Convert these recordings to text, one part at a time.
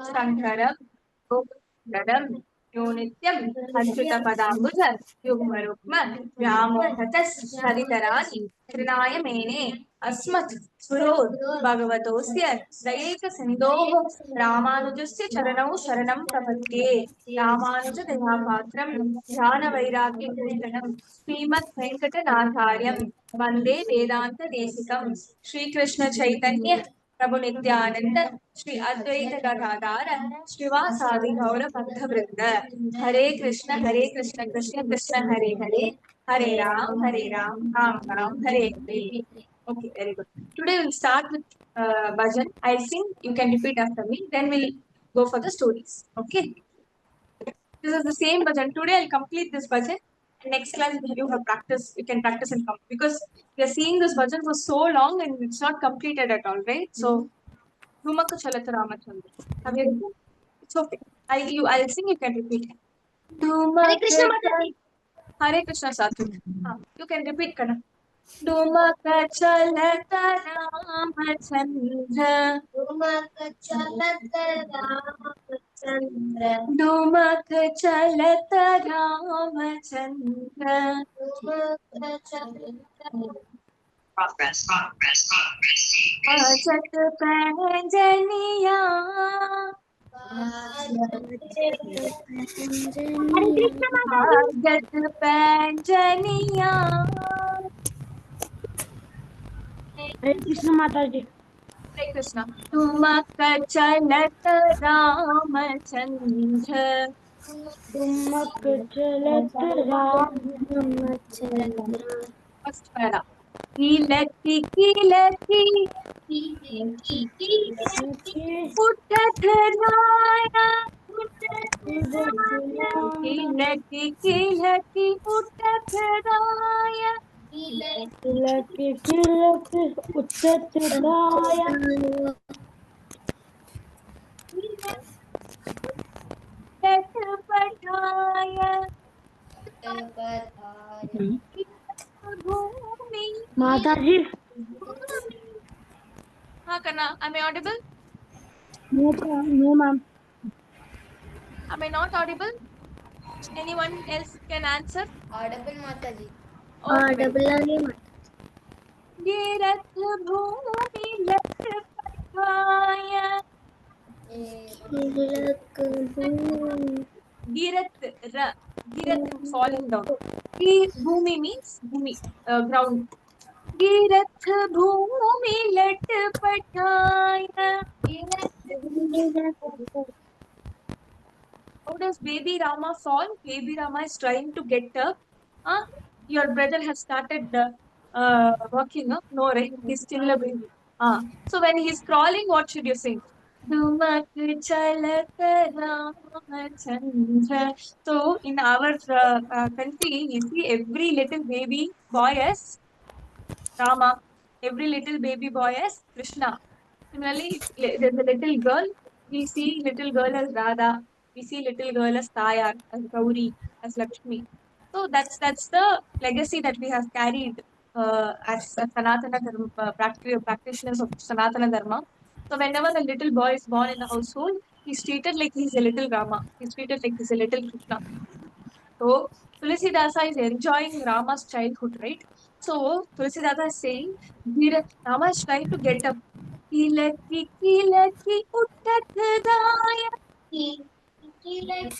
शंकरम गोकुलम यो नित्यम अच्युत पदाम्बुज युग्मरुग्म व्यामोहतश्चरितराणि तृणाय मेने अस्मत् सुरोद् भगवतोऽस्य दयैक सिन्धोः रामानुजस्य चरणौ शरणं प्रपद्ये रामानुजदयापात्रं ज्ञानवैराग्यभूषणं श्रीमद् वेङ्कटनाथार्यं वन्दे वेदान्तदेशिकं श्रीकृष्ण चैतन्य प्रभु नित्यानंद श्री अद्वैत गदाधर श्रीवासादि गौर भक्तवृंद हरे Krishna Krishna Krishna Hare Hare Hare Ram Ram Hare Hare. Okay, very good. Today we'll start with bhajan. I'll sing, you can repeat after me, then we'll go for the stories. Okay, this is the same bhajan. Today I'll complete this bhajan. Next class you have practice, you can practice and come, because we are seeing this bhajan for so long and it's not completed at all, right? So Rumaka Chalata Ramachandra. Have you written? It's okay. I'll sing, you can repeat. Hare Krishna Mataji. Hare Krishna Sathu. You can repeat Kana. Dumaka Chalata Ramachandra. Dumaka Chalata Ramachandra. Dumaka Chalata Ramachandra. Dumaka Chalata. Progress. Ajat Panjaniya. Hare Krishna Mataji. Ajat Panjaniya. Hare Krishna Mataji. Hare Krishna. Tumaka chalat Ramachandra. Dumaka Chalata Ramachandra. First para. Kilati kilati puttat raya. Kilati kilati puttat raya. Kilati kilati uttataya. Pataya. Mataji. हाँ करना. Am I audible? No, ma'am. Am I not audible? Anyone else can answer? Audible Mataji. Okay, very good. Audible. गिरत भूमि लट पठाया. Girat falling down. Bhumi means bhumi, ground. Girat bhumi lat pataya. How does baby Rama fall? Baby Rama is trying to get up. Your brother has started walking up. No, right? He's still a baby. So when he's crawling, what should you sing? Dumak chalat Ramachandra. So in our country, you see every little baby boy as Rama, every little baby boy as Krishna. Similarly, there's a little girl. We see little girl as Radha. We see little girl as Tayar, as Gauri, as Lakshmi. So that's the legacy that we have carried as Sanatana Dharma, practitioners of Sanatana Dharma. So whenever the little boy is born in the household, he's treated like he's a little Rama. He's treated like he's a little Krishna. So Tulisidasa is enjoying Rama's childhood, right? So Tulisidasa is saying, Rama is trying to get up. Kilaki kilaki uttat raya. Kirat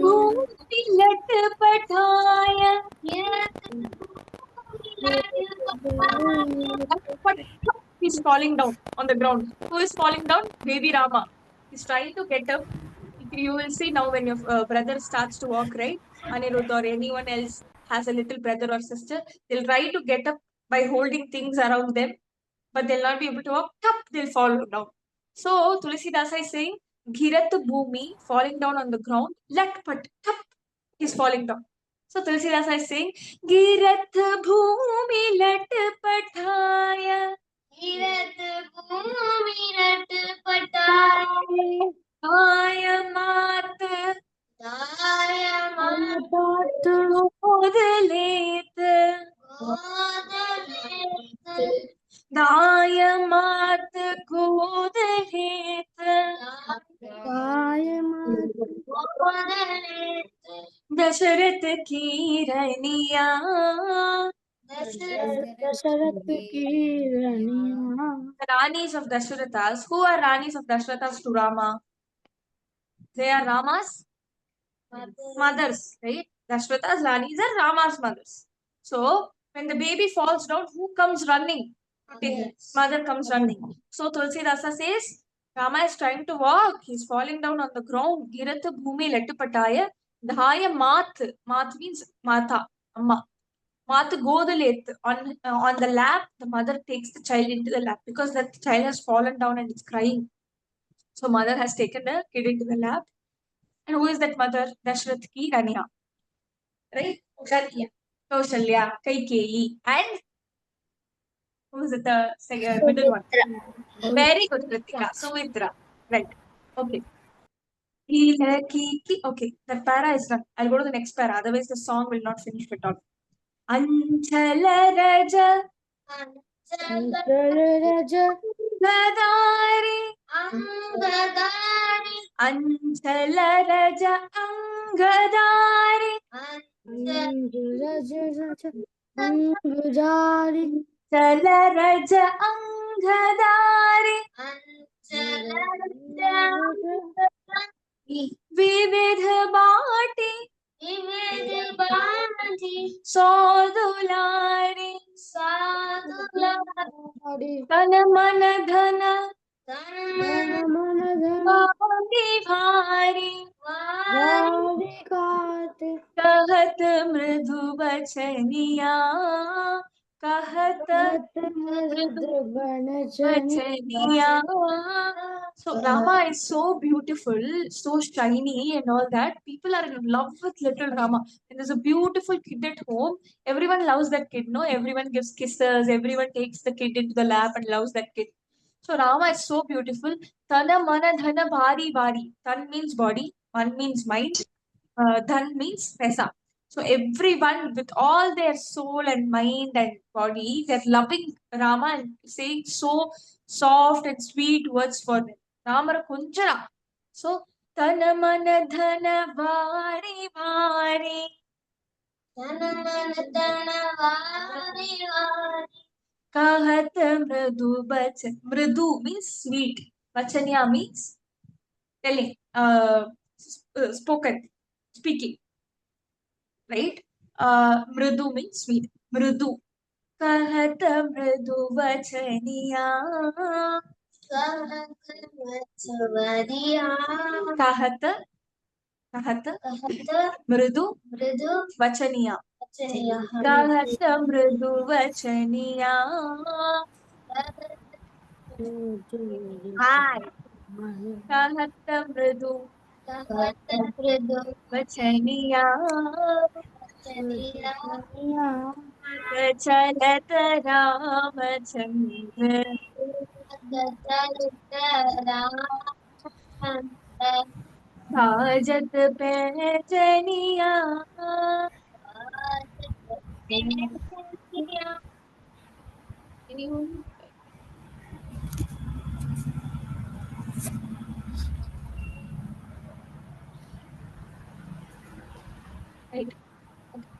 bhumi lat pataya. But he's falling down on the ground. Who is falling down? Baby Rama. He's trying to get up. You will see now when your brother starts to walk, right? Anirudh or anyone else has a little brother or sister, they'll try to get up by holding things around them, but they'll not be able to walk. Tup, they'll fall down. So Tulisidasa is saying, Girat Bhumi, falling down on the ground, Lat Pat, tup, he's falling down. So Tulisidasa is saying, Girat Bhumi Lat Pataya. Girat bhumi lat pataya. Dayamat Godalet Dayamat Dasharath की रनिया दशरथ की रानियां The Ranis of Dasharathas. Who are Ranis of Dasharathas to Rama? They are Rama's mothers, right? Dasharathas Ranis are Rama's mothers. So when the baby falls down, who comes running? Mother comes running. So Tulsidasa says, Rama is trying to walk. He's falling down on the ground. Giratha bhumi lettu pataya. Dhaya mat. Mat means mata. Amma. Mat godalet. On the lap, the mother takes the child into the lap because that child has fallen down and it's crying. So mother has taken the kid into the lap. And who is that mother? Dashrath ki Raniya. Right? Raniya. Kaushalya, Kaikeyi, and who is it? The middle one. Very good, Kritika. Sumitra. Right. Okay. Okay, that para is done. I'll go to the next para. Otherwise, the song will not finish at all. Anchala Raja Raja Gadari Anchala Raja Angadari Raja Angujari Chala Raja Angadari विविध बाटी सौदुलारी तन मन धन भारी भारी कहत मृदु बचनिया कहत बचनिया. So Rama is so beautiful, so shiny and all that. People are in love with little Rama. And there's a beautiful kid at home. Everyone loves that kid, no? Everyone gives kisses. Everyone takes the kid into the lap and loves that kid. So Rama is so beautiful. Tana mana dhana bhari bhari. Tan means body. Man means mind. Dhan means pesa. So everyone with all their soul and mind and body, they're loving Rama and saying so soft and sweet words for them. Ramara kunjara. So tana mana dhana vari vari. Kahat mridu bachan. Mridu means sweet. Bachaniya means telling, spoken, speaking, right? Mridu means sweet. Mridu. Kahat mridu bachaniya. Kahat, kahat, mridu vachaniya. Kahat mridu vachaniya. Hi. Kahat mridu vachaniya. चलत रामचंद्र भाजत पैजनिया. Right.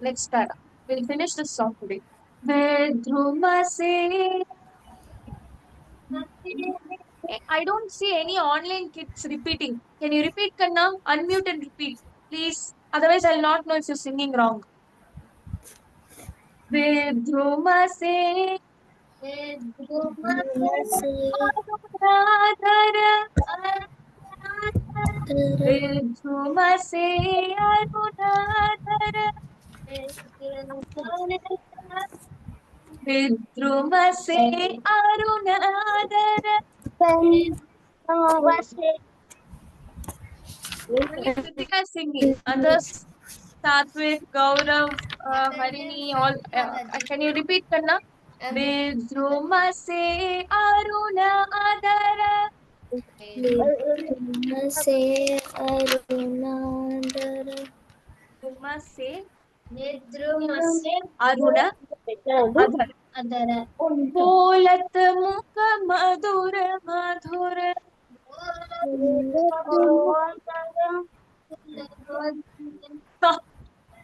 Let's start. We'll finish this song today. Vedhruma se. I don't see any online kids repeating. Can you repeat, Kanna? Unmute and repeat, please. Otherwise, I'll not know if you're singing wrong. Vedhruma se. Vedhruma se arunadara. विद्रुम से अरुण आदर. Kritika is singing. Others, Satvik, Gaurav, Harini, all. Can you repeat, Kanna? विद्रुम से अरुण आदर. से अरुणादर विद्रुम से अरुण आदर. बोलत मुख मधुर मधुर.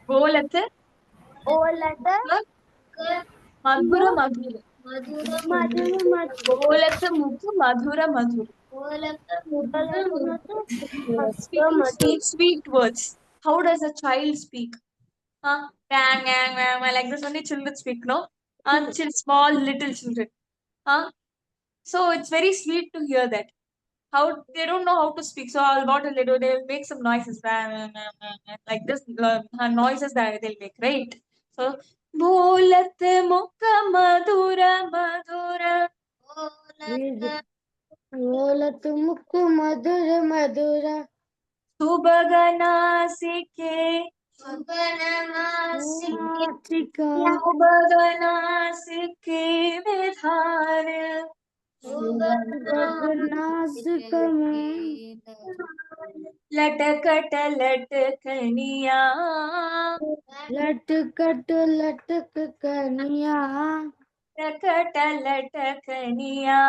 Golate Golata Madhura Madhura. Madhura Golate Mukku Madhura Madhura. Speaking sweet, sweet words. How does a child speak? Bang, bang, bang, bang, like this only children speak, no? Small little children. So it's very sweet to hear that. How they don't know how to speak, so what will they do? They will make some noises, bang, bang, bang, bang, bang, like this noises that they'll make, right? So, bolat mukha madhura madhura. Golatu Mukku Madhura Madhura Subhaganasike. Natika Subhaganasike vidhar. Subhaganasukama लटकट लटकनिया लटकट लटक कनिया लटकट लटकनिया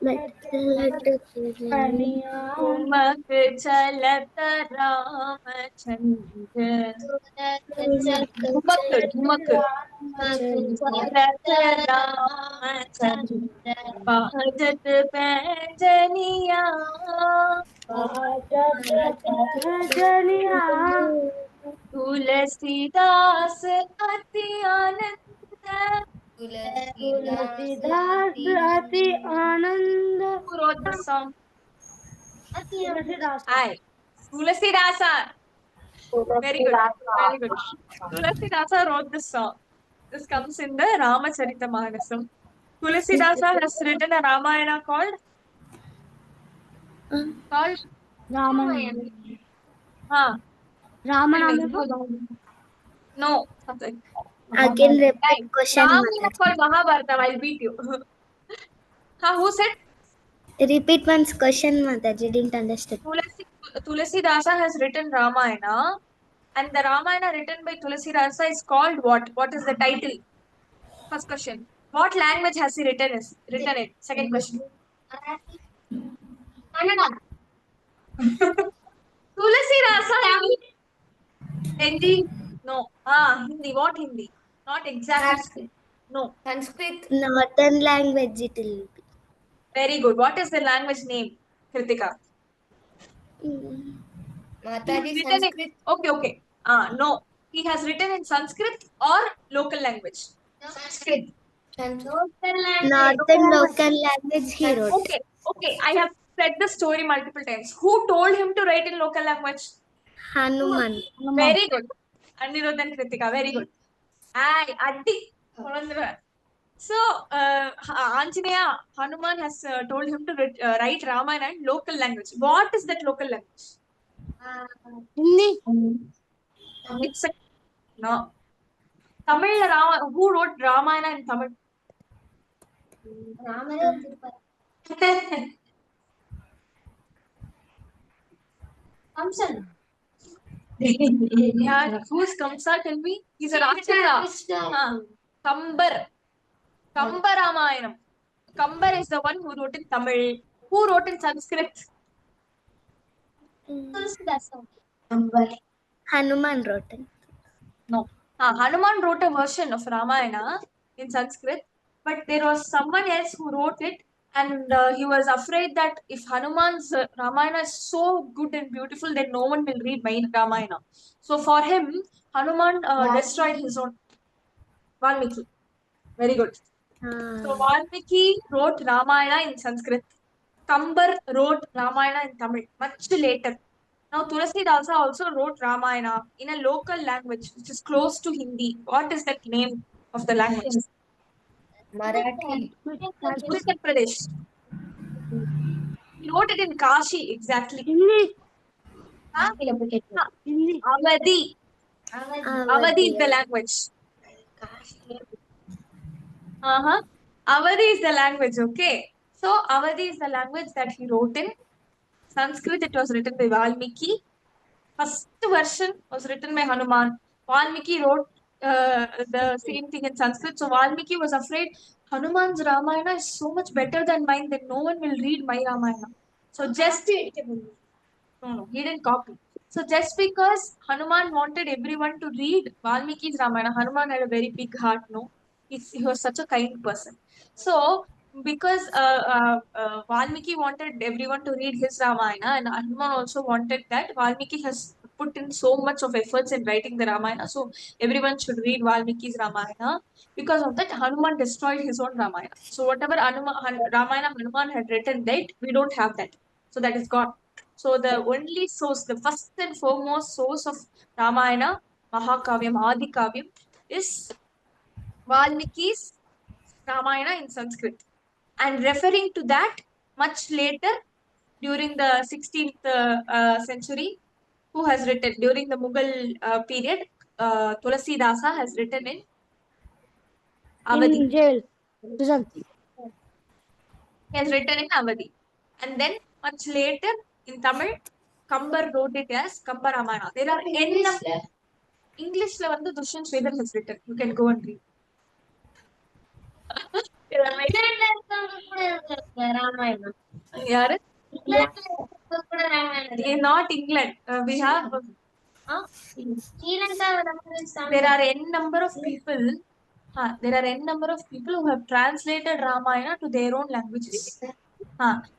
लटक कनिया ठुमक चलत रामचंद्र ठुमक ठुमक चलत रामचंद्र बाजत पैंजनिया जनिया तुलसीदास अति आनंद तुलसीदास अति आनंद Who wrote this song? Tulsidas I. Tulasirasa. Very good. Very good. Tulasidasa wrote this song. This comes in the Ramacharitamanasam. Tulasidasa has written a Ramayana called Ramanama huh. Ramanama No. Something. Again, repeat question. Ramayana called Mahabharata. I'll beat you. Who said? Repeat once question, Mataji. Didn't understand. Tulasidasa has written Ramayana, and the Ramayana written by Tulasidasa is called what? What is the title? First question. What language has he written it? Second question. Kannada. Tulasidasa. Hindi. No. Hindi. What Hindi? Not exactly. No. Sanskrit. Northern language it will be. Very good. What is the language name, Kritika? Mataji, Sanskrit. Okay. No. He has written in Sanskrit or local language. Sanskrit. Northern local language he wrote. Okay. I have said the story multiple times. Who told him to write in local language? Hanuman. Very good. Anirudh and Kritika. Very good. Addi. So, Anjaneya, Hanuman has told him to write Ramayana in local language. What is that local language? Hindi. It's a no. Tamil who wrote Ramayana in Tamil? Kamsan. Yeah, who's Kamsa? Tell me. He's a Rakshasa. Kambar. Kamba Ramayanam. Kambar is the one who wrote in Tamil. Who wrote in Sanskrit? Hanuman wrote it. No. Hanuman wrote a version of Ramayana in Sanskrit, but there was someone else who wrote it, and he was afraid that if Hanuman's Ramayana is so good and beautiful, then no one will read my Ramayana. So for him, Hanuman destroyed his own. Valmiki. Very good. So Valmiki wrote Ramayana in Sanskrit. Kambar wrote Ramayana in Tamil much later. Now Tulasidasa also wrote Ramayana in a local language which is close to Hindi. What is that name of the language? Marathi. Uttar Pradesh. He wrote it in Kashi exactly. Hindi. Hindi. Awadhi. Awadhi is the language. Awadhi is the language, okay. So Awadhi is the language that he wrote in. Sanskrit, it was written by Valmiki. First version was written by Hanuman. Valmiki wrote the same thing in Sanskrit. So Valmiki was afraid Hanuman's Ramayana is so much better than mine that no one will read my Ramayana. So just no, he didn't copy. So just because Hanuman wanted everyone to read Valmiki's Ramayana, Hanuman had a very big heart, no? He was such a kind person. So because Valmiki wanted everyone to read his Ramayana, and Hanuman also wanted that. Valmiki has put in so much of efforts in writing the Ramayana, so everyone should read Valmiki's Ramayana. Because of that, Hanuman destroyed his own Ramayana. So whatever Ramayana Hanuman had written, that we don't have that. So that is gone. So the only source, the first and foremost source of Ramayana, Mahakavyam, Adi Kavyam, is Valmiki's Ramayana in Sanskrit. And referring to that, much later, during the 16th century, who has written during the Mughal period, Tulasi Dasa has written in Avadi. In jail. Prison. He has written in Avadi. And then much later in Tamil, Kambar wrote it as Kamba Ramayana. There are N English la வந்து Dushyant Sridhar has written. You can go and read. There are many- Ramayana. யாரு? Not England. We have Sri Lanka. there are n number of people. There are n number of people who have translated Ramayana to their own languages.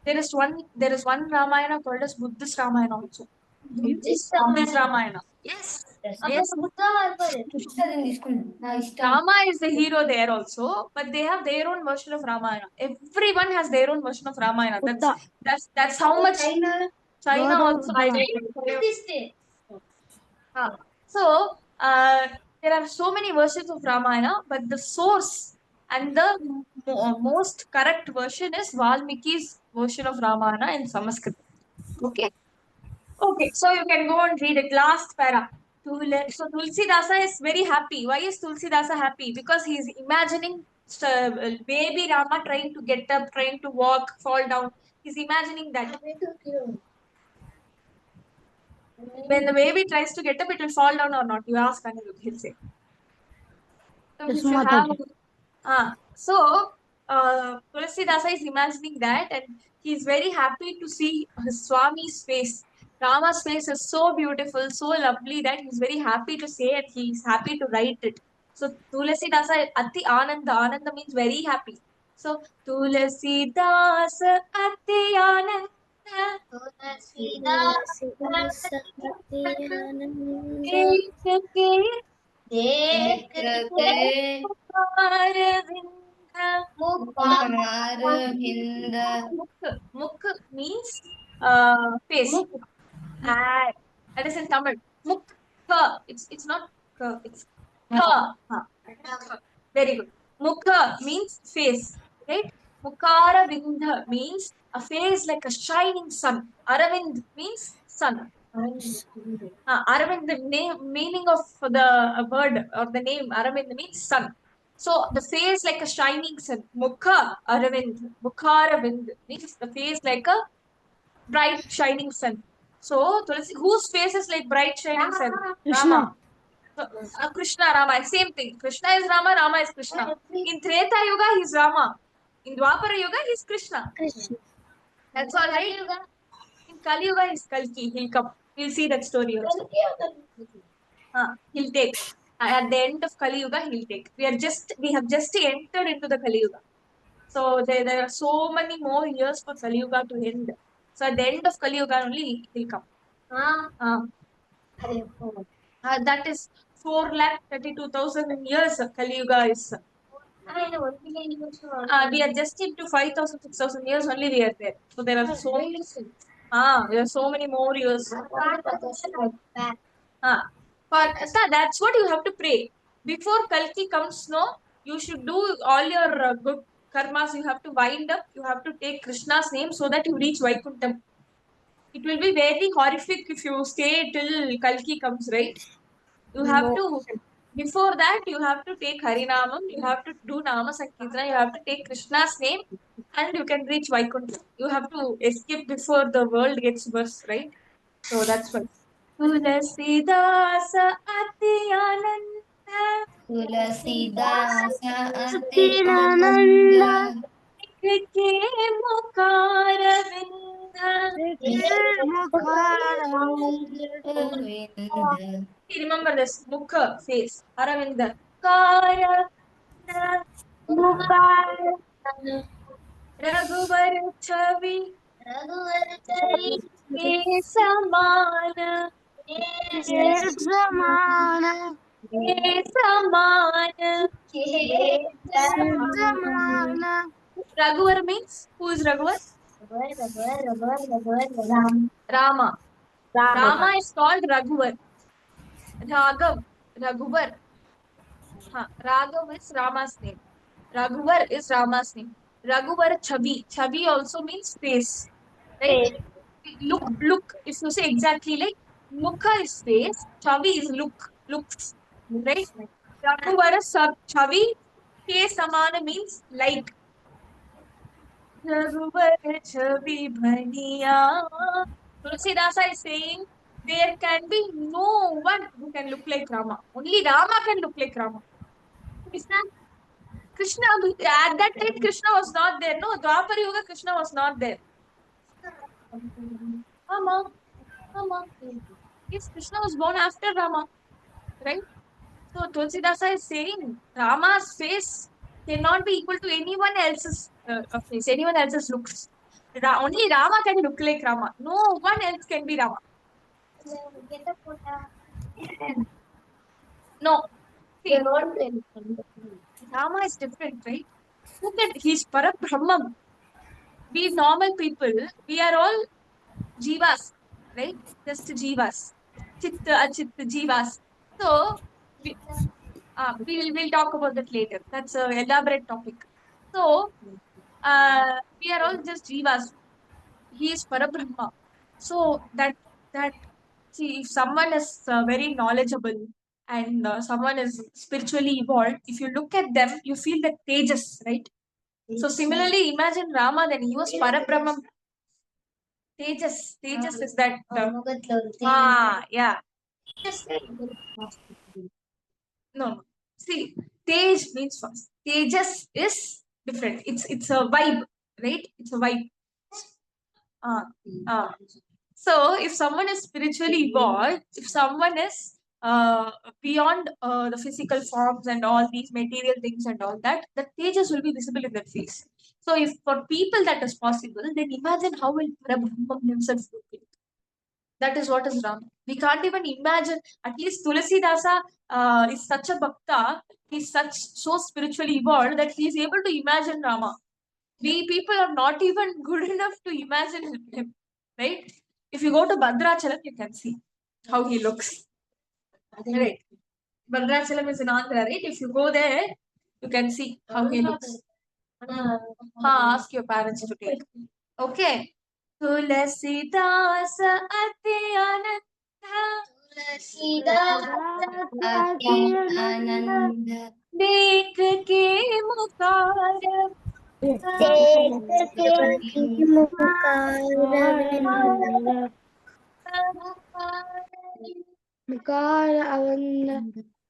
There is one Ramayana called as Buddhist Ramayana also. Buddhist Ramayana. Yes. Yes. Rama is the hero there also, but they have their own version of Ramayana. Everyone has their own version of Ramayana. Buddha. That's how much China Lord of also. Buddha. So there are so many versions of Ramayana, but the source and the most correct version is Valmiki's version of Ramayana in Sanskrit. Okay. Okay, so you can go and read it. Last para. So Tulsidasa is very happy. Why is Tulsidasa happy? Because he is imagining baby Rama trying to get up, trying to walk, fall down. He's imagining that. When the baby tries to get up, it will fall down or not. You ask Anirudh, he'll say. So Yes, if you have, Mataji. so Tulsidasa is imagining that, and he's very happy to see his Swami's face. Rama's face is so beautiful, so lovely that he's very happy to say it. He's happy to write it. So Tulsidasa Ati Ananda. Ananda means very happy. So Tulsidasa Ati Ananda. Mukh means face. That is in Tamil. Mukha. It's not ka. It's ka. Very good. Mukha means face. Right? Mukara Vindha means a face like a shining sun. Aravind means sun. Aravind, the name meaning of the word or the name Aravind means sun. So the face like a shining sun. Mukha Aravind. Mukharavind means the face like a bright shining sun. So Tulsi, whose face is like bright shining sun? Krishna. Rama. So, Krishna, Rama, same thing. Krishna is Rama, Rama is Krishna. In Treta Yuga, he's Rama. In Dwapara Yuga, he's Krishna. That's all right. In Kali Yuga, he's Kalki. He'll come. We'll see that story also. He'll take. At the end of Kali Yuga, he'll take. We have just entered into the Kali Yuga. So there are so many more years for Kali Yuga to end. So at the end of Kali Yuga only he'll come. That is 4,32,000 years Kali Yuga is. We are just into 5,000, 6,000 years only we are there. So there are so many. There are so many more years. That's what you have to pray. Before Kalki comes, no, you should do all your good karmas. You have to wind up. You have to take Krishna's name so that you reach Vaikuntham. It will be very horrific if you stay till Kalki comes, right? You have to. Before that, you have to take Harinamam. You have to do Nama Sankirtana. You have to take Krishna's name, and you can reach Vaikuntham. You have to escape before the world gets worse, right? So that's why. Tulsidasa Ati Ananda Tulasidasa Atinananda. Ke Mukara Vinda Remember this. Mukha, face. Aravinda. Kara. Raghuvar Chavi. Ke Samana. Ke Samana. Raghuvar means who is Raghuvar? Rama. Rama is called Raghuvar. Raghav. Raghuvar. Raghav is Rama's name. Raghuvar is Rama's name. Raghuvar Chavi. Chavi also means face. Right? Look. If you say exactly like Mukha is face, Chavi is looks. Right? Raghuvar Chavi. Ke Samana means like. Raghuvar Chavi Bhaniya. Tulsidasa is saying there can be no one who can look like Rama. Only Rama can look like Rama. Krishna, at that time, Krishna was not there. No, Dwapar Yuga, Krishna was not there. Rama. Yes, Krishna was born after Rama, right? So Tulsidasa is saying Rama's face cannot be equal to anyone else's face, anyone else's looks. Only Rama can look like Rama. No one else can be Rama. No. See, Rama is different, right? He's Parabrahman. We normal people, we are all jivas, right? Just jivas. Chitta, achitta, jivas. So, we'll talk about that later. That's an elaborate topic. So, we are all just jivas. He is Parabrahma. So, see, if someone is very knowledgeable and someone is spiritually evolved, if you look at them, you feel that tejas, right? So, similarly, imagine Rama, then he was Parabrahma. Tejas is that. Yeah. No. See, Tej means fast. Tejas is different. It's a vibe, right? It's a vibe. So if someone is spiritually evolved, if someone is beyond the physical forms and all these material things and all that, the tejas will be visible in their face. So if for people that is possible, then imagine how will Parabrahma himself look like. That is what is Ram. We can't even imagine. At least Tulasi Dasa is such a bhakta. He's so spiritually evolved that he is able to imagine Rama. We people are not even good enough to imagine him, right? If you go to Bhadrachalam, you can see how he looks. Right. Bhadrachalam is in Andhra, right? If you go there, you can see how he looks. Ask your parents to take. Okay. Tulsidas अति अनंत देख के मुकार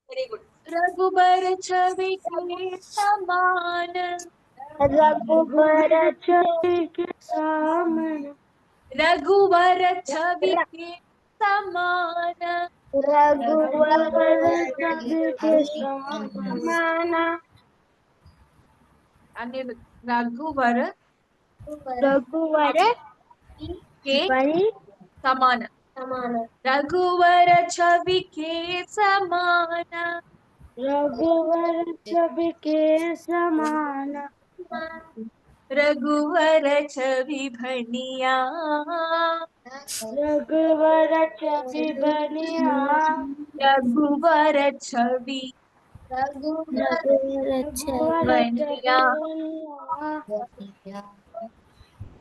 very good Raghubar छवि के समान रघुवर छवि के समान रघुवर के समान रघुवर छवि के समान रघुवर छवि भनिया रघुवर छवि भनिया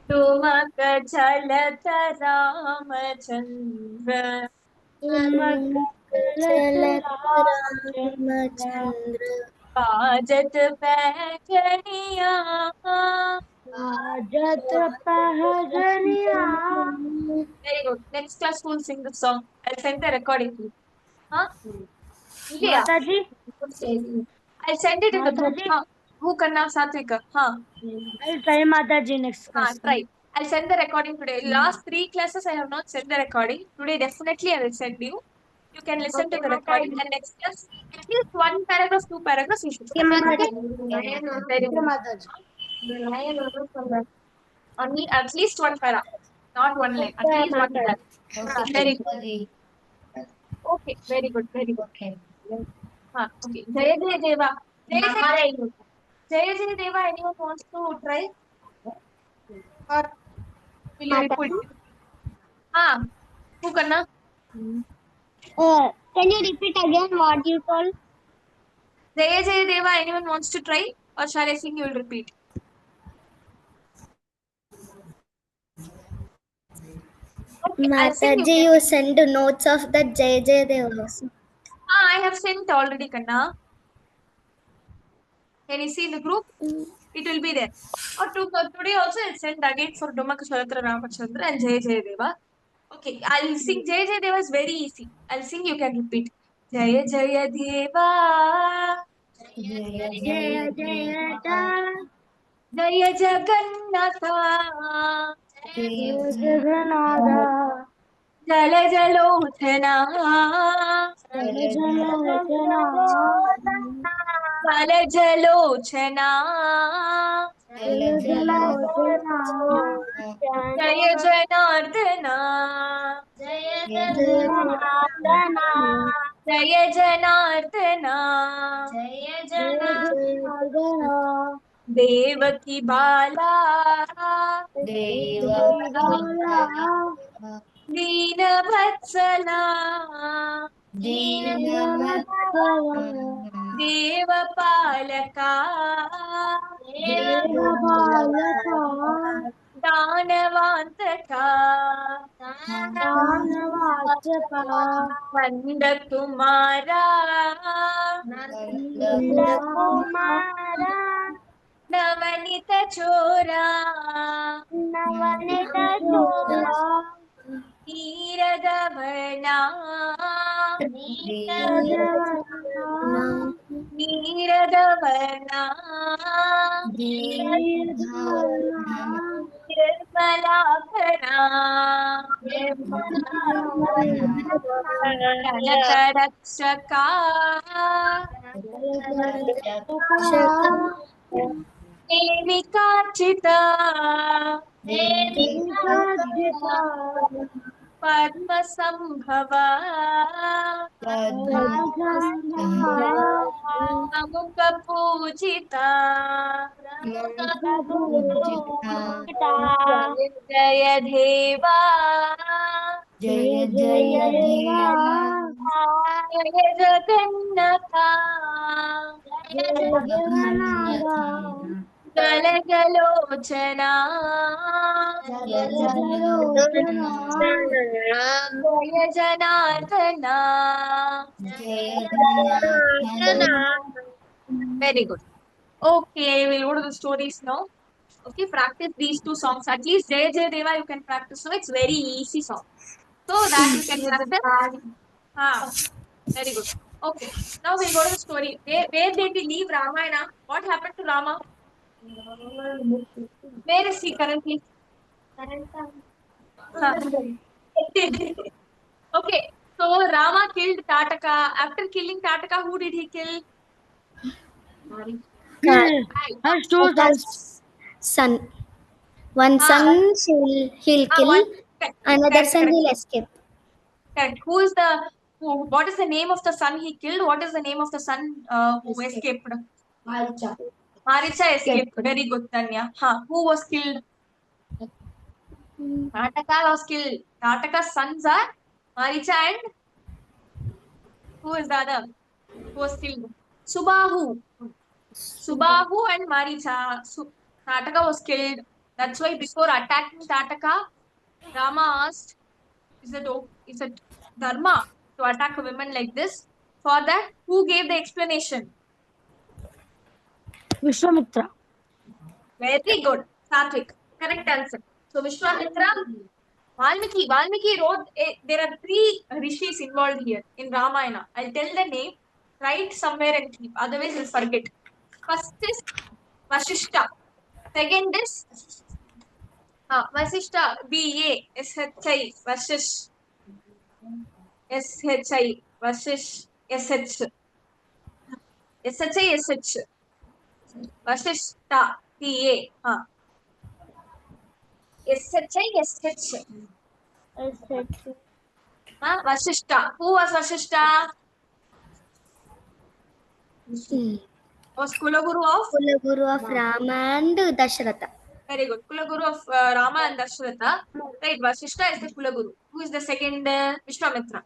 तुमक चलत रामचंद्र बाजत पैजनिया Very good. Next class we'll sing the song. I'll send the recording to you. Huh? Yeah. I'll send it in the group. Who can now Satvika? I'll try Mataji next class. Try. I'll send the recording today. Last 3 classes I have not sent the recording. Today definitely I will send you. You can listen to the recording. And next class, at least 1 paragraph, 2 paragraphs you should study. Okay? Very good. Only at least 1 paragraph, not 1 line. At least 1 paragraph. Very good. Okay, very good, very good. Okay. Jaya Jaya Deva. Jaya Jaya Deva. Anyone wants to try? Or will you repeat? Who Kanna? Can you repeat again what you told? Jaya Jaya Deva. Anyone wants to try? Or shall I sing? You will repeat. Okay, I'll sing. Mataji, you send notes of the Jai Jai Deva. I have sent already, Kanna. Can you see in the group? It will be there. Or today also I'll send again for Domaka Sharatra Ramachandra and Jaya Jaya Deva. Okay, I'll sing Jaya Jaya Deva is very easy. I'll sing, you can repeat. Jaya Jaya Deva. Jaya Jaya Deva. Jaya Jagannatha. Jaya Jagannatha. Jala Jalochana. Jala Jalochana. Jala Jalochana. Jala Jalochana. Jaya Janardana. Jaya Janardana. Jaya Janardana. Jaya Janardana. Devaki Bala. Devaki Dina Vatsala. Deenavatsala. Devapalaka. Devapalaka. Danavantaka. Danavachaka. Nandakumara. Nandakumara. Navanita Chora. Navanita Chora. Neerathvarna. Neerathvarna. Neerathvarna. Neerathvarna. Nirmalakana. Nirmalakana. Kanakarakshaka. Devikachita. Devikachita. Padmasambhava. Padmasambhava. Amukha Pujita. Pujita. Jaya Deva. Jaya Jaya Deva. Jaya Jagannatha. Jaya Jagannatha. Jala Jalochana. Jaya Jalochana. Jaya Janardana. Very good. Okay, we'll go to the stories now. Okay, practice these 2 songs. At least Jaya Jaya Deva you can practice. So it's very easy song. So that you can practice. Very good. Okay, now we'll go to the story. Where did we leave Ramayana? What happened to Rama? Where is he currently? Huh. Okay, so Rama killed Tataka. After killing Tataka, who did he kill? Has two sons. Son. One son he'll kill, Correct, another correct, son correct, he'll escape. correct. What is the name of the son he killed? What is the name of the son who escaped? Maricha escaped. Very good, Tanya. Who was killed? Tataka was killed. Tataka's sons are Maricha and who is the other? Who was killed? Subahu. Subahu and Maricha. Tataka was killed. That's why before attacking Tataka, Rama asked, is it dharma to attack a woman like this? For that, who gave the explanation? Vishwamitra. Very good. Satvik. Correct answer. So Vishwamitra, Valmiki wrote, there are 3 rishis involved here in Ramayana. I'll tell the name, write somewhere and keep. Otherwise, you'll forget. First is Vashishta. Second is Vasishta, Vashi, Vashish, Vashish, Vasishta, Vasishta. Who was Vasishta? Was Kulaguru of? Kulaguru of Rama and Dasharatha. Very good. Kulaguru of Rama and Dasharatha. Right, Vasishta is the Kulaguru. Who is the second? Vishwamitra.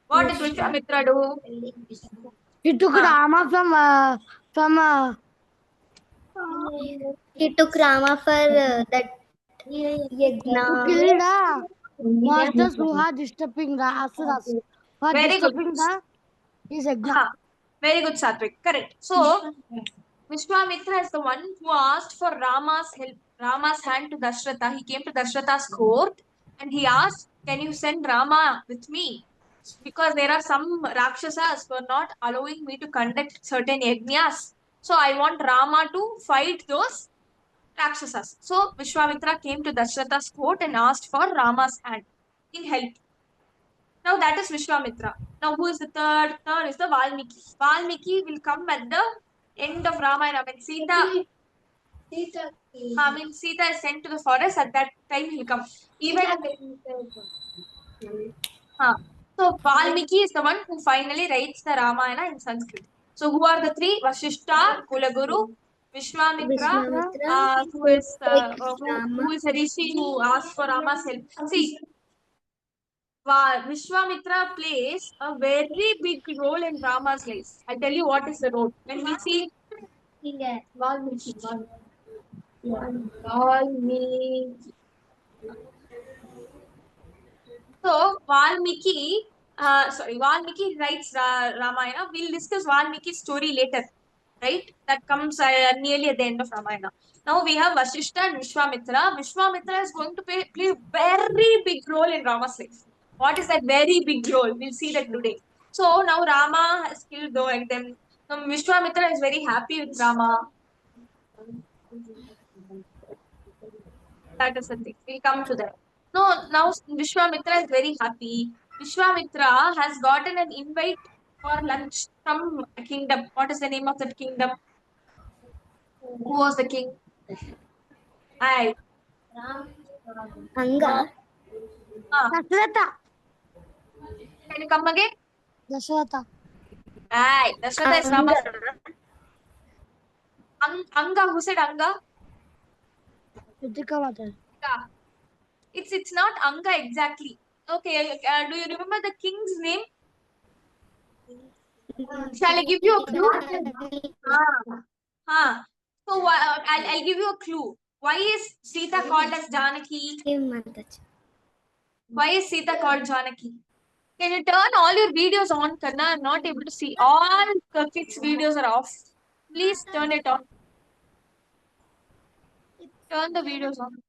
What did Vishwamitra do? He took Rama from He took Rama for that to yagna. kill the monsters who are disturbing the asuras. Who are Very good. disturbing his yagna. Very good, Satvik. Correct. So, Vishwamitra is the one who asked for Rama's help, Rama's hand to Dashratha. He came to Dashratha's court and he asked, "Can you send Rama with me? Because there are some Rakshasas who are not allowing me to conduct certain yajnas. So I want Rama to fight those Rakshasas." So Vishwamitra came to Dashratha's court and asked for Rama's hand in help. Now that is Vishwamitra. Now who is the third? Third is the Valmiki. Valmiki will come at the end of Ramayana. When Sita is sent to the forest, at that time he will come. Even so Valmiki is the one who finally writes the Ramayana in Sanskrit. So who are the three? Vasishta, Kulaguru, Vishwamitra, who is a rishi who asked for Rama's help. See, Vishwamitra plays a very big role in Rama's life. I'll tell you what is the role. When we see Valmiki. So Valmiki writes Ramayana. We'll discuss Valmiki's story later, right? That comes nearly at the end of Ramayana. Now we have Vasishta and Vishwamitra. Vishwamitra is going to play a very big role in Rama's life. What is that very big role? We'll see that today. So now Rama has killed them. Now Vishwamitra is very happy with Rama. That is the thing. We'll come to that. No, now Vishwamitra is very happy. Vishwamitra has gotten an invite for lunch from a kingdom. What is the name of that kingdom? Who was the king? Anga. Dasharatha. Can you come again? Dasharatha. Dasharatha is Rama's. Anga, who said Anga? It's not Anga exactly. Okay, do you remember the king's name? Shall I give you a clue? So I'll give you a clue. Why is Sita called as Janaki? Why is Sita called Janaki? Can you turn all your videos on, Karna? I'm not able to see. All the kids' videos are off. Please turn it on. Turn the videos on.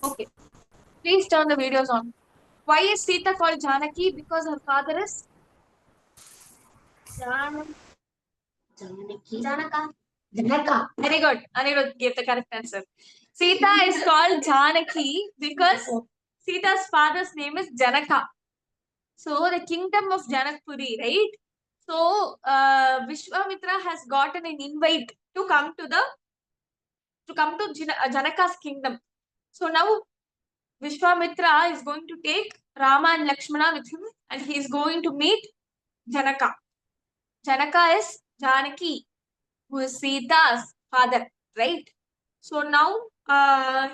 Okay. Please turn the videos on. Why is Sita called Janaki? Because her father is Janaka. Very good. Anirudh gave the correct answer. Sita is called Janaki because Sita's father's name is Janaka. So the kingdom of Janakpuri, right? So Vishwamitra has gotten an invite to come to Janaka's kingdom. So now Vishwamitra is going to take Rama and Lakshmana with him and he is going to meet Janaka. Janaka is Janaki, who is Sita's father, right? So now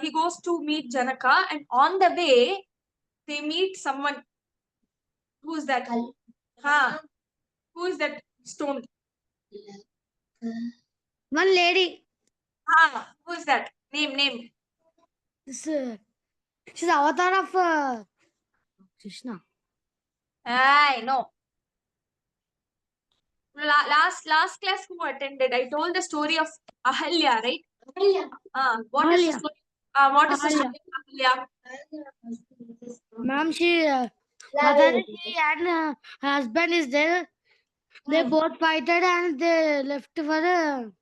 he goes to meet Janaka and on the way they meet someone. Who is that? Who is that stone? One lady. Who is that? Name. She's the avatar of Krishna. I know. Last class who attended, I told the story of Ahalya, right? What is the story? What is the Ahalya. story of Ahalya? Ma'am, Mataji and her husband is there. They both fighted and they left for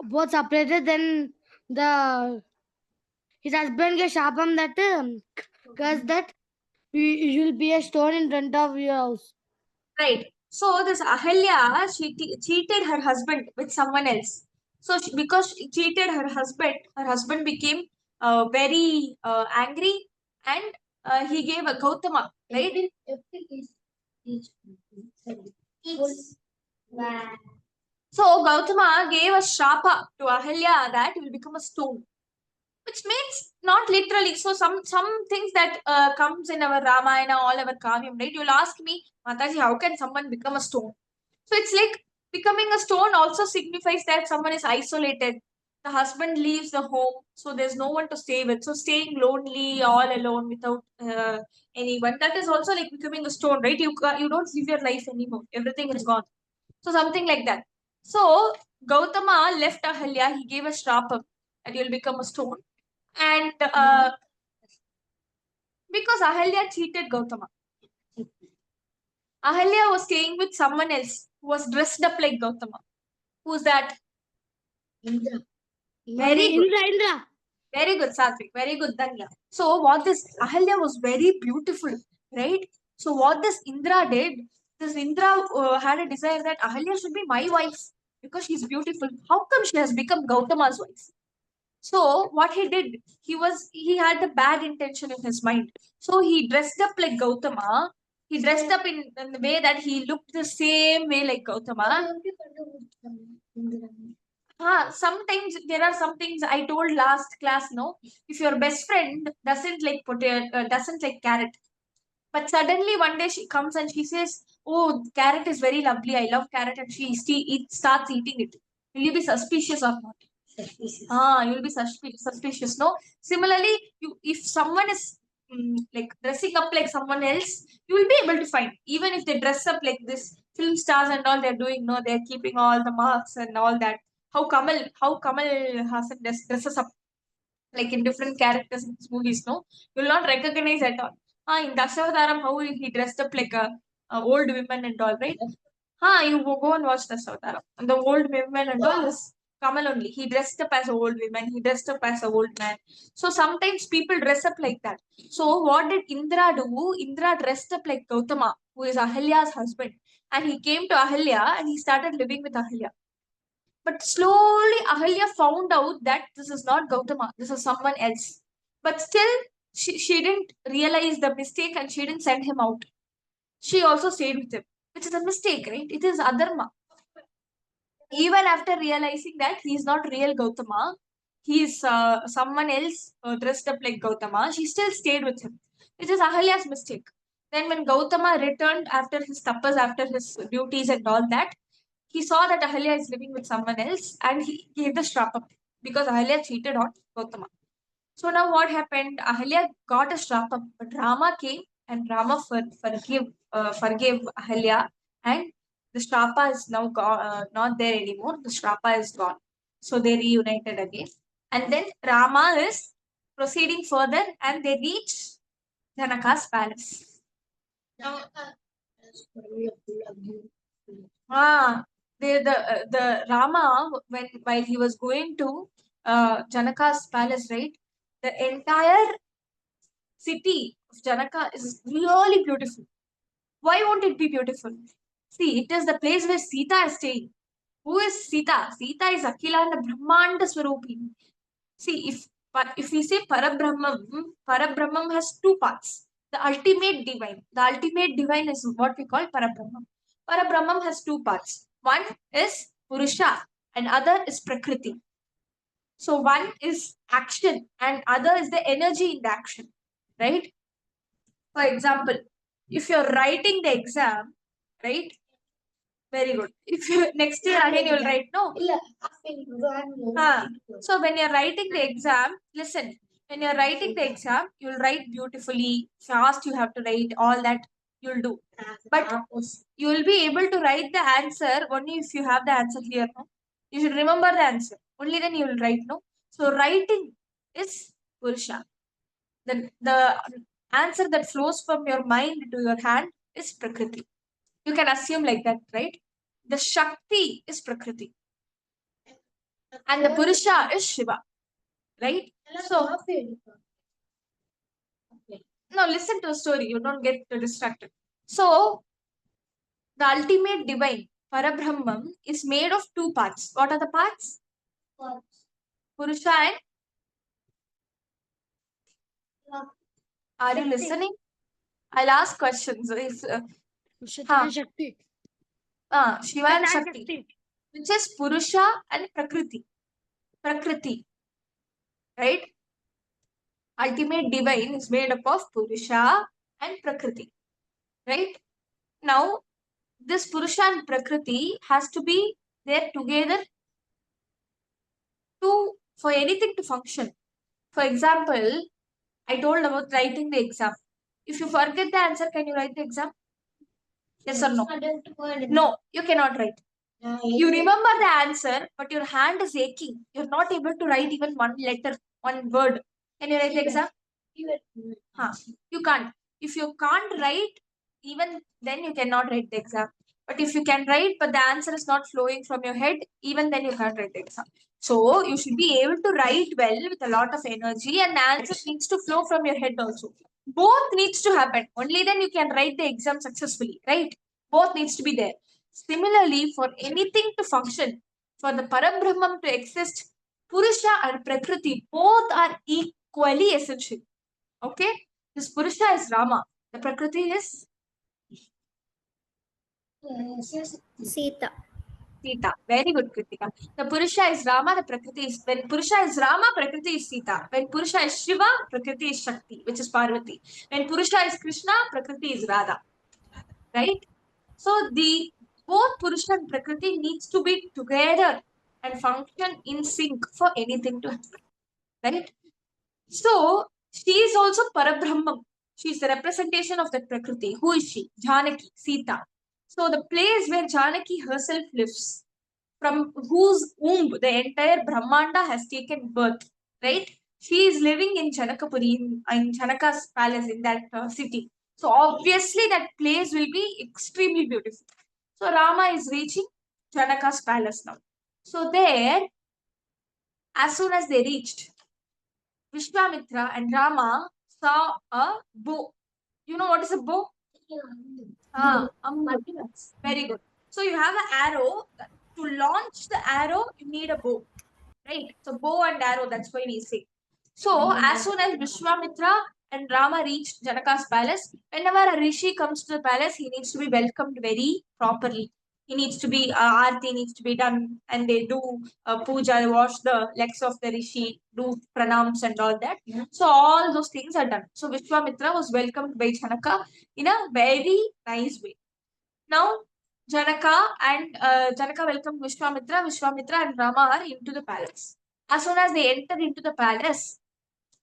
both separated. Then his husband gave sharpam that curse that you will be a stone in front of your house. Right. So this Ahalya, she cheated her husband with someone else. So because she cheated her husband became very angry, and he gave a Gautama, right? So Gautama gave a shapa to Ahalya that he will become a stone, which means not literally. So some things that comes in our Ramayana, all our Kavyam, right? You'll ask me, Mataji, how can someone become a stone? So it's like becoming a stone also signifies that someone is isolated. The husband leaves the home, so there's no one to stay with. So staying lonely, all alone without anyone, that is also like becoming a stone, right? You don't live your life anymore. Everything is gone. So something like that. So Gautama left Ahalya. He gave a shrapam that you'll become a stone, and because Ahalya cheated Gautama. Ahalya was staying with someone else who was dressed up like Gautama. Who's that? Indra. Very good. Indra. Very good, Satvik. Very good, Danya. So what this Ahalya was very beautiful, right? So what this Indra did, this Indra had a desire that Ahalya should be my wife because she's beautiful. How come she has become Gautama's wife? So what he did, he had the bad intention in his mind. So he dressed up like Gautama. He dressed up in the way that he looked the same way like Gautama. Sometimes there are some things I told last class. No, if your best friend doesn't like doesn't like carrot, but suddenly one day she comes and she says, "Oh, carrot is very lovely. I love carrot," and starts eating it. Will you be suspicious or not? Suspicious. You'll be suspicious. No. Similarly, if someone is like dressing up like someone else, you will be able to find. Even if they dress up like this, film stars and all they're doing. No, they're keeping all the marks and all that. How Kamal Hassan dresses up like in different characters in his movies. No, you will not recognize at all. In Dasavadaram, how he dressed up like a old woman and all, right? You go and watch Dasavadaram. And the old women and all is Kamal only. He dressed up as an old woman. He dressed up as an old man. So sometimes people dress up like that. So what did Indra do? Indra dressed up like Gautama, who is Ahalya's husband. And he came to Ahalya and he started living with Ahalya. But slowly Ahalya found out that this is not Gautama, this is someone else. But still, she didn't realize the mistake and she didn't send him out. She also stayed with him, which is a mistake, right? It is adharma. Even after realizing that he is not real Gautama, he is someone else dressed up like Gautama, she still stayed with him, which is Ahalya's mistake. Then when Gautama returned after his tapas, after his duties and all that, he saw that Ahalya is living with someone else and he gave the shrapam because Ahalya cheated on Gautama. So now what happened? Ahalya got a shrapam, but Rama came and Rama forgave Ahalya, and the Shrapa is now not there anymore. The Shrapa is gone. So they reunited again. And then Rama is proceeding further and they reach Janaka's palace. The Rama, while he was going to Janaka's palace, right? The entire city of Janaka is really beautiful. Why won't it be beautiful? See, it is the place where Sita is staying. Who is Sita? Sita is Akhilanda Brahmanda Swarupini. See, if we say Parabrahmam has two parts. The ultimate divine. The ultimate divine is what we call Parabrahmam. Parabrahmam has two parts. One is Purusha and other is Prakriti. So one is action and other is the energy in the action. Right? For example, if you're writing the exam, right? Very good. If you next year again you'll write, no? So when you're writing the exam, listen. When you're writing the exam, you'll write beautifully, fast. You have to write all that. You'll do, but you will be able to write the answer only if you have the answer clear. No, you should remember the answer. Only then you will write. No, So writing is Purusha. The answer that flows from your mind to your hand is Prakriti. You can assume like that, right? The Shakti is Prakriti. And the Purusha is Shiva, right? So, now listen to the story, you don't get distracted. So, the ultimate divine, Parabrahman, is made of two parts. What are the parts? Purusha and. Are you listening? I'll ask questions. If, Shaitan Shakti. Shiva and Shaitan Shakti, which is Purusha and Prakriti. Prakriti, right? Ultimate divine is made up of Purusha and Prakriti, right? Now, this Purusha and Prakriti has to be there together for anything to function. For example, I told about writing the exam. If you forget the answer, can you write the exam? Yes or no? No, you cannot write. You remember the answer, but your hand is aching. You're not able to write even one letter, one word. Can you write the exam? Huh. You can't. If you can't write, even then you cannot write the exam. But if you can write, but the answer is not flowing from your head, even then you can't write the exam. So you should be able to write well with a lot of energy, and the answer needs to flow from your head also. Both needs to happen. Only then you can write the exam successfully, right? Both needs to be there. Similarly, for anything to function, for the Parabrahman to exist, Purusha and Prakriti both are equally essential. Okay? This Purusha is Rama. The Prakriti is Sita. Sita. Very good, Kritika. The Purusha is Rama, the Prakriti is. When Purusha is Rama, Prakriti is Sita. When Purusha is Shiva, Prakriti is Shakti, which is Parvati. When Purusha is Krishna, Prakriti is Radha. Right? So the both Purusha and Prakriti needs to be together and function in sync for anything to happen. Right? So she is also Parabrahman. She is the representation of that Prakriti. Who is she? Janaki, Sita. So the place where Janaki herself lives, from whose womb the entire Brahmanda has taken birth, right? She is living in Janakapuri, in Janaka's palace, in that city. So obviously that place will be extremely beautiful. So Rama is reaching Janaka's palace now. So there, as soon as they reached, Vishwamitra and Rama saw a bow. You know what is a bow? Very good. So you have an arrow. To launch the arrow, you need a bow. Right? So bow and arrow, that's why we say. So as soon as Vishwamitra and Rama reached Janaka's palace, whenever a rishi comes to the palace, he needs to be welcomed very properly. He needs to be aarti needs to be done, and they do puja, they wash the legs of the rishi, do pranams and all that. So all those things are done. So Vishwamitra was welcomed by Janaka in a very nice way. Now Janaka welcomed Vishwamitra. Vishwamitra and Rama are into the palace. As soon as they enter into the palace,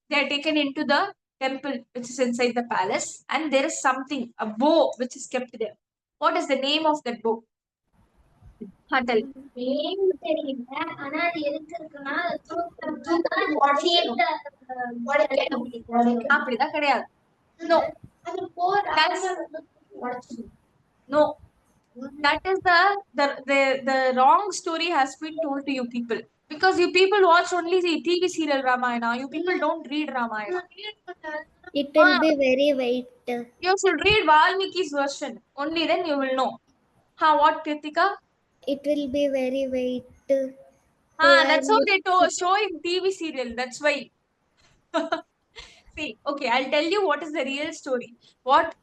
they are taken into the temple which is inside the palace, and there is something, a bow which is kept there. What is the name of that bow? Tell. அப்படிதான் கிடையாது. No. No. That is the wrong story has been told to you people. Because you people watch only the TV serial Ramayana. You people don't read Ramayana. It will be very weight. You should read Valmiki's version. Only then you will know. What, Kritika? It will be very weight. That's how they show in TV serial. That's why. See, okay, I'll tell you what is the real story. What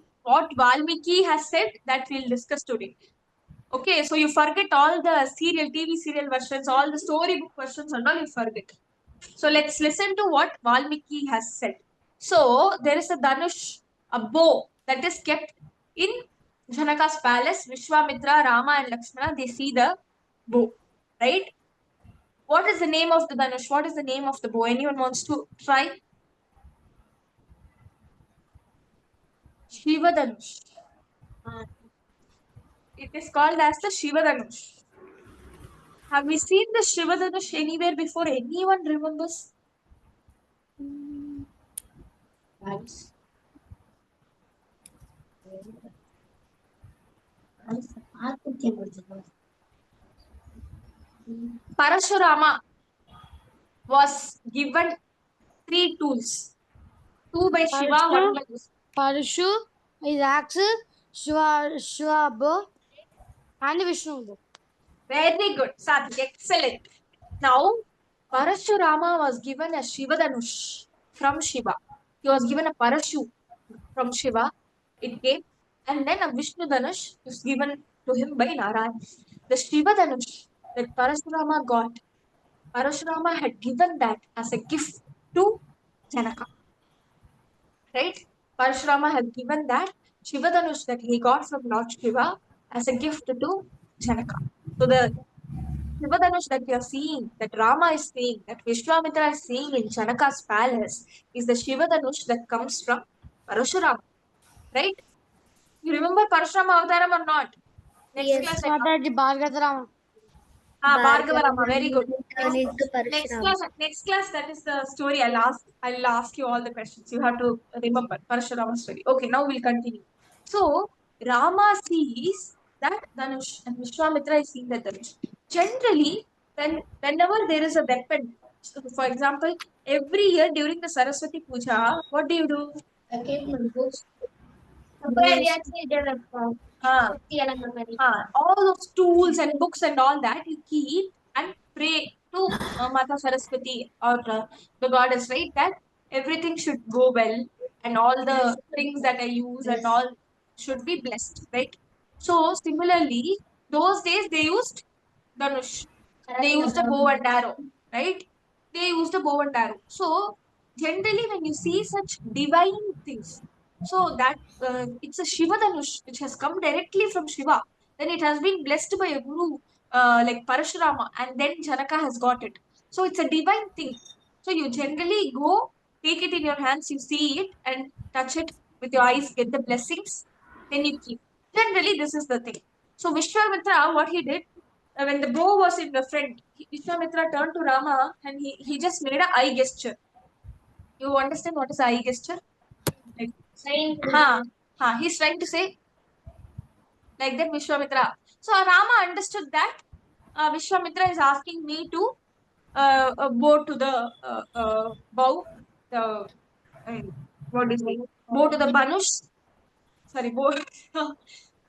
Valmiki has said, that we'll discuss today. Okay, so you forget all the TV serial versions, all the storybook versions and all you forget. So let's listen to what Valmiki has said. So there is a Dhanush, a bow that is kept in Janaka's palace. Vishwamitra, Rama and Lakshmana, they see the bow, right? What is the name of the Dhanush? What is the name of the bow? Anyone wants to try? Shiva Dhanush. It is called as the Shiva Dhanush. Have we seen the Shiva Dhanush anywhere before? Anyone remembers? Parashurama was given 3 tools. 2 by Shiva, 1 by Parashu is axe, Shiva bow, and Vishnu bow. Very good, Sathi. Excellent. Now, Parashurama was given a Shiva Dhanush from Shiva. He was given a parachute from Shiva. It came, and then a Vishnu Dhanush was given to him by Narayan. The Shiva Dhanush that Parashurama got, Parashurama had given that as a gift to Janaka. Right? Parashurama had given that Shiva Dhanush that he got from Lord Shiva as a gift to Janaka. So the Shiva Dhanush that we are seeing, that Rama is seeing, that Vishwamitra is seeing in Janaka's palace is the Shiva Dhanush that comes from Parashurama. Right? You remember Parashurama Avataram or not? Next Yes. class. Mataji Bhargatarama. Bhargavarama, very good. Next Next class, that is the story. I'll ask you all the questions. You have to remember Parashurama story. Okay, now we'll continue. So Rama sees that Dhanush and Vishwamitra is seeing that Dhanush. Generally, whenever there is a weapon, so for example, every year during the Saraswati Puja, what do? All those tools and books and all that you keep and pray to Mata Saraswati or the goddess, right? That everything should go well and all the things that I use and all should be blessed, right? So similarly, those days they used Dhanush. They used a bow and arrow, right? They used a bow and arrow. So generally, when you see such divine things, so that it's a Shiva Dhanush which has come directly from Shiva. Then it has been blessed by a guru like Parashurama, and then Janaka has got it. So it's a divine thing. So you generally go, take it in your hands, you see it, and touch it with your eyes, get the blessings, then you keep. Generally, this is the thing. So Vishwamitra, what he did, when the bow was in the front, Vishwamitra turned to Rama and he just made a eye gesture. You understand what is eye gesture? Like, he's trying to say like that Vishwamitra. So Rama understood that Vishwamitra is asking me to bow to the bow, the what is it? Bow to the Banush. Sorry, bow,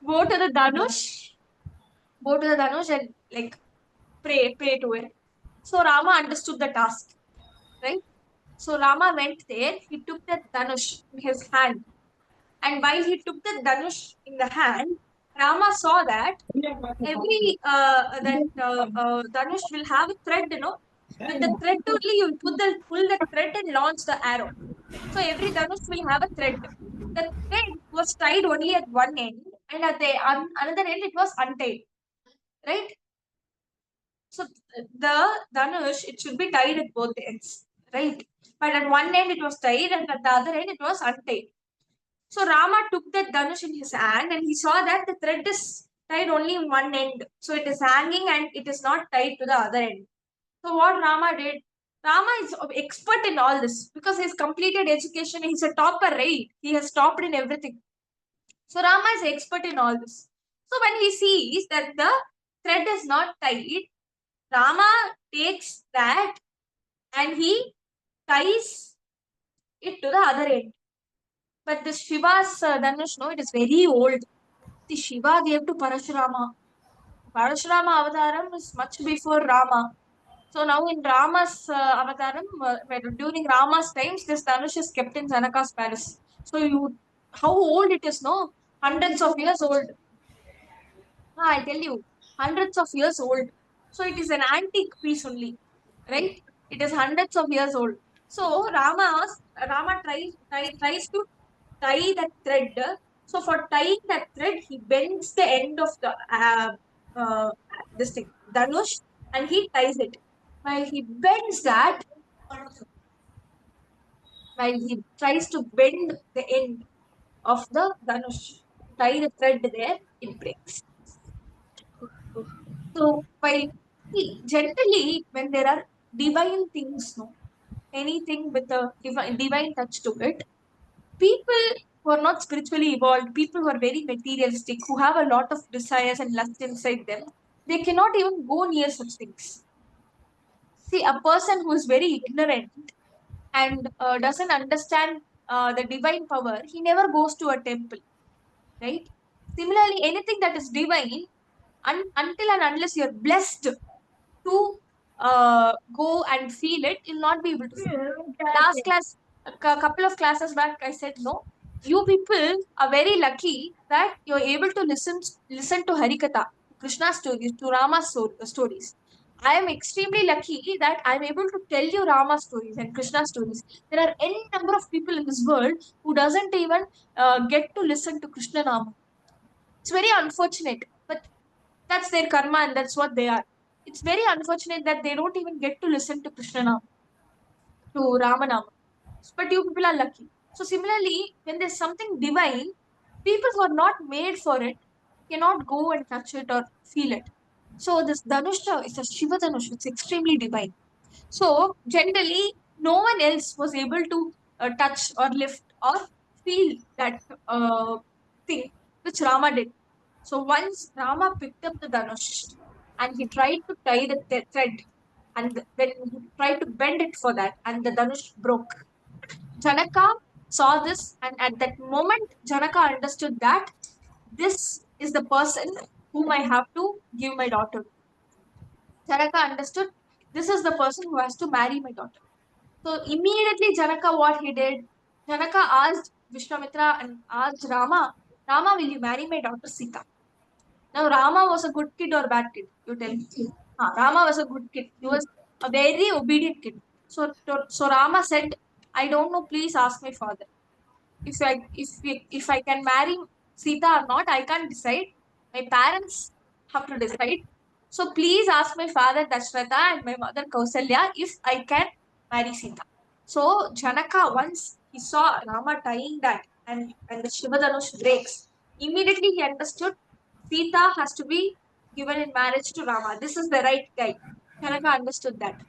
bow to the Dhanush. Bow to the Dhanush and like pray to it. So Rama understood the task, right? So Rama went there. He took that Dhanush in his hand, and while he took the Dhanush in the hand, Rama saw that every Dhanush will have a thread, you know. With the thread only you pull the thread and launch the arrow. So every Dhanush will have a thread. The thread was tied only at one end, and at the another end it was untied, right? So the Dhanush it should be tied at both ends, right? But at one end it was tied, and at the other end it was untied. So Rama took that Dhanush in his hand and he saw that the thread is tied only in one end. So it is hanging and it is not tied to the other end. So what Rama did? Rama is expert in all this because he's completed education. He's a topper, right? He has topped in everything. So Rama is expert in all this. So when he sees that the thread is not tied, Rama takes that and he ties it to the other end. But this Shiva's Dhanush, no, it is very old. The Shiva gave to Parashurama. Parashurama Avataram is much before Rama. So now in Rama's Avataram, during Rama's times, this Dhanush is kept in Janaka's palace. So how old it is, no? Hundreds of years old. I tell you, hundreds of years old. So it is an antique piece only, right? It is hundreds of years old. So Rama tries to tie that thread. So for tying that thread, he bends the end of the this thing, Dhanush, and he ties it. While he bends that, while he tries to bend the end of the Dhanush, tie the thread there, it breaks. So while See, generally, when there are divine things, no, anything with a divine touch to it, people who are not spiritually evolved, people who are very materialistic, who have a lot of desires and lust inside them, they cannot even go near such things. See, a person who is very ignorant and doesn't understand the divine power, he never goes to a temple, right? Similarly, anything that is divine, until and unless you're blessed to go and feel it, you'll not be able to feel it. Last class, couple of classes back, I said no. You people are very lucky that you're able to listen to Harikatha, Krishna stories, to Rama stories. I am extremely lucky that I'm able to tell you Rama stories and Krishna stories. There are any number of people in this world who doesn't even get to listen to Krishna Rama. It's very unfortunate, but that's their karma and that's what they are. It's very unfortunate that they don't even get to listen to Krishna Nama, to Ramanama. But you people are lucky. So similarly, when there's something divine, people who are not made for it cannot go and touch it or feel it. So this Danusha is a Shiva Dhanush. It's extremely divine. So generally, no one else was able to touch or lift or feel that thing which Rama did. So once Rama picked up the Dhanush and he tried to tie the thread, and when he tried to bend it for that, and the Dhanush broke. Janaka saw this, and at that moment, Janaka understood that this is the person whom I have to give my daughter. Janaka understood this is the person who has to marry my daughter. So immediately Janaka, what he did, Janaka asked Vishwamitra and asked Rama, Rama, will you marry my daughter Sita? Now Rama was a good kid or bad kid? You tell me. Rama was a good kid. He was a very obedient kid. So Rama said, I don't know, please ask my father. If I can marry Sita or not, I can't decide. My parents have to decide. So please ask my father Dashratha and my mother Kausalya if I can marry Sita. So Janaka, once he saw Rama tying that and the Shiva Dhanush breaks, immediately he understood Sita has to be given in marriage to Rama. This is the right guy. Janaka understood that.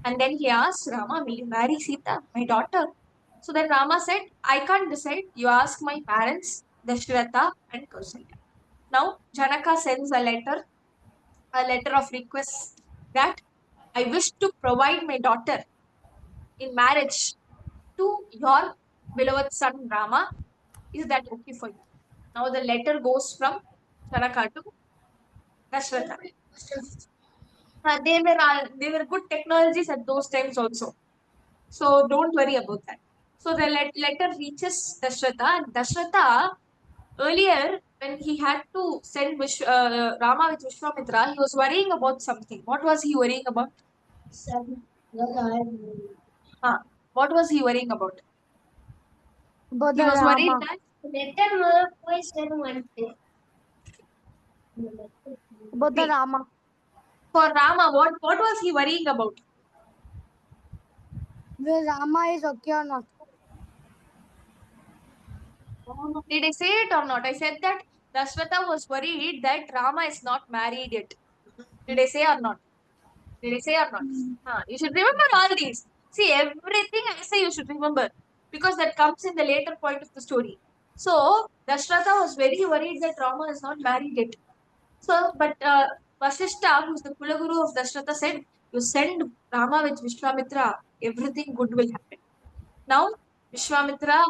And then he asked Rama, will you marry Sita, my daughter? So then Rama said, I can't decide. You ask my parents, Dashratha and Kausalya. Now Janaka sends a letter of request that I wish to provide my daughter in marriage to your beloved son Rama. Is that okay for you? Now the letter goes from Janaka to Dashratha. They were good technologies at those times also. So don't worry about that. So the letter reaches Dashratha, and Dashratha earlier when he had to send Rama with Vishwamitra, he was worrying about something. What was he worrying about? What was he worrying about? About He the was worried Rama. that About the Rama. for Rama, what was he worrying about? Whether Rama is okay or not. Did I say it or not? I said that Dashratha was worried that Rama is not married yet. Did I say or not? Did I say or not? You should remember all these. See, everything I say you should remember because that comes in the later point of the story. So, Dashratha was very worried that Rama is not married yet. So, but Vasishta, who's the Kulaguru of Dashratha, said, you send Rama with Vishwamitra, everything good will happen. Now, Vishwamitra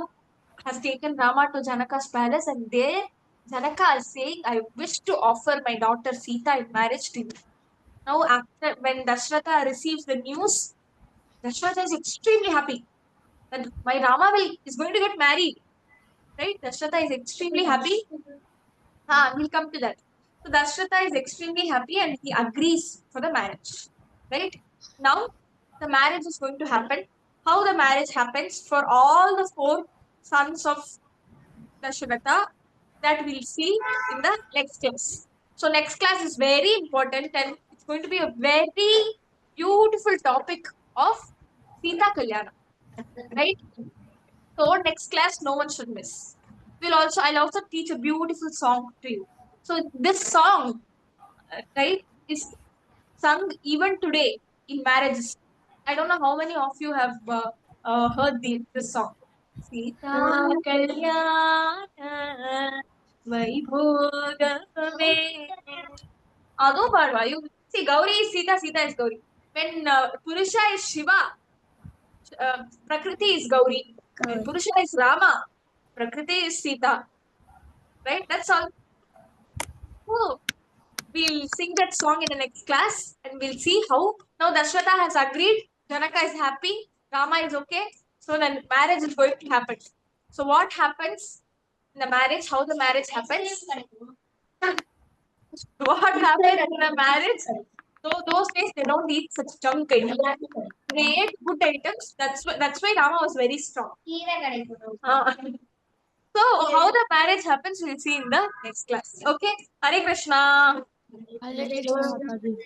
has taken Rama to Janaka's palace, and there Janaka is saying, I wish to offer my daughter Sita in marriage to you. Now, after when Dashratha receives the news, Dashratha is extremely happy that my is going to get married. Right? Dashratha is extremely happy. We'll come to that. So Dashratha is extremely happy and he agrees for the marriage. Right? Now, the marriage is going to happen. How the marriage happens for all the four sons of Dashratha, that we'll see in the next class. So next class is very important and it's going to be a very beautiful topic of Sita Kalyana. Right? So next class no one should miss. I'll also teach a beautiful song to you. So this song, right, is sung even today in marriages. I don't know how many of you have heard this song. Sita Kalyana Vaibhogame. Ado parva. You see, Gauri is Sita, Sita is Gauri. When Purusha is Shiva, Prakriti is Gauri. When Purusha is Rama, Prakriti is Sita. Right? That's all. Oh, we'll sing that song in the next class and we'll see how. Now Dashratha has agreed, Janaka is happy, Rama is okay. So then marriage is going to happen. So what happens in the marriage? How the marriage happens? What happens in a marriage? So those days they don't eat such junk items. They ate good items. That's why Rama was very strong. So how the marriage happens, we'll see in the next class. Okay. Hare Krishna. Hare Krishna, Mataji.